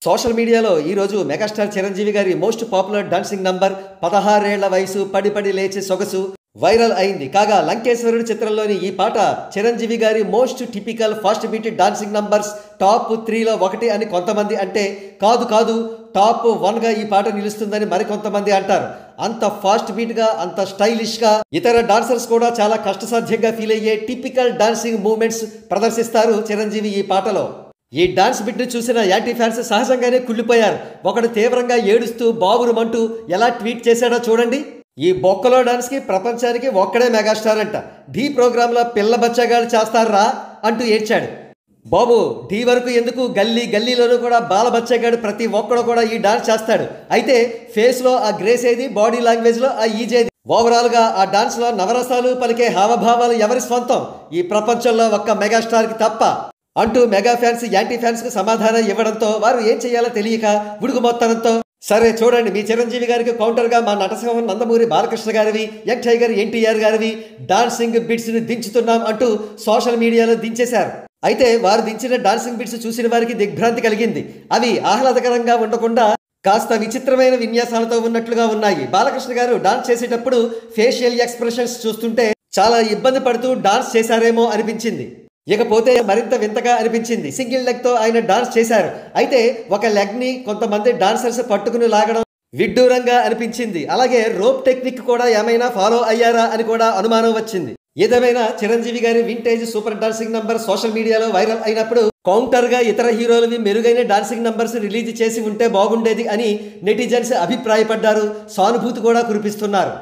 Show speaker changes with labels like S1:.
S1: Social మీడియాలో ఈరోజు megastar Chiranjeevi గారి మోస్ట్ పాపులర్ డాన్సింగ్ నంబర్ 16 ఏళ్ల వయసు పడి పడి లేచే సొగసు వైరల్ అయింది. కాగా లంకేశ్వరుడు చిత్రంలోని ఈ పాట చిరంజీవి గారి most typical fast beat dancing numbers top 3లో ఒకటి అని కొంతమంది అంటే, కాదు టాప్ 1గా ఈ పాట నిలుస్తుందని మరికొంతమంది అంటారు. అంత ఫాస్ట్ బీట్గా, అంత స్టైలిష్గా ఇతర డాన్సర్స్ కూడా చాలా కష్టసాధ్యంగా ఫీల్ అయ్యే టిపికల్ డాన్సింగ్ మూవ్మెంట్స్ ప్రదర్శిస్తారు చిరంజీవి ఈ పాటలో. ఈ డాన్స్ బిట్ని చూసిన యాంటీ ఫ్యాన్స్ సహజంగానే కుళ్ళిపోయారు. ఒకడు తీవ్రంగా ఏడుస్తూ బావురుమంటూ ఎలా ట్వీట్ చేశాడో చూడండి. ఈ బొక్కలో డాన్స్కి ప్రపంచానికి ఒక్కడే మెగాస్టార్ అంట, ఢీ ప్రోగ్రాంలో పిల్ల బచ్చగాళ్ళు చేస్తారా అంటూ ఏడ్చాడు. బాబు, ఢీ వరకు ఎందుకు, గల్లీలోనూ కూడా బాల బచ్చగాడు ప్రతి ఒక్కడు కూడా ఈ డాన్స్ చేస్తాడు. అయితే ఫేస్లో ఆ గ్రేస్ ఏది, బాడీ లాంగ్వేజ్లో ఆ ఈజేది, ఓవరాల్గా ఆ డాన్స్లో నవరసాలు పలికే హావభావాలు ఎవరి స్వంతం, ఈ ప్రపంచంలో ఒక్క మెగాస్టార్కి తప్ప అంటూ మెగా ఫ్యాన్స్ యాంటీ ఫ్యాన్స్కి సమాధానం ఇవ్వడంతో వారు ఏం చేయాలో తెలియక ఉడుగు మొత్తడంతో, సరే చూడండి మీ చిరంజీవి గారికి కౌంటర్గా మా నటసింహం నందమూరి బాలకృష్ణ గారివి, యంగ్ టైగర్ ఎన్టీఆర్ గారివి డాన్సింగ్ బిట్స్ని దించుతున్నాం అంటూ సోషల్ మీడియాలో దించేశారు. అయితే వారు దించిన డాన్సింగ్ బిట్స్ చూసిన వారికి దిగ్భ్రాంతి కలిగింది. అవి ఆహ్లాదకరంగా ఉండకుండా కాస్త విచిత్రమైన విన్యాసాలతో ఉన్నట్లుగా ఉన్నాయి. బాలకృష్ణ గారు డాన్స్ చేసేటప్పుడు ఫేషియల్ ఎక్స్ప్రెషన్స్ చూస్తుంటే చాలా ఇబ్బంది పడుతూ డాన్స్ చేశారేమో అనిపించింది. ఇకపోతే మరింత వింతగా అనిపించింది, సింగిల్ లెగ్తో ఆయన డాన్స్ చేశారు. అయితే ఒక లెగ్ని కొంతమంది డాన్సర్స్ పట్టుకుని లాగడం విడ్డూరంగా అనిపించింది. అలాగే రోప్ టెక్నిక్ కూడా ఏమైనా ఫాలో అయ్యారా అని కూడా అనుమానం వచ్చింది. ఏదేమైనా చిరంజీవి గారి vintage super dancing number social మీడియాలో వైరల్ అయినప్పుడు కౌంటర్గా ఇతర హీరోలవి మెరుగైన డాన్సింగ్ నంబర్స్ రిలీజ్ చేసి ఉంటే బాగుండేది అని నెటిజన్స్ అభిప్రాయపడ్డారు, సానుభూతి కూడా కురిపిస్తున్నారు.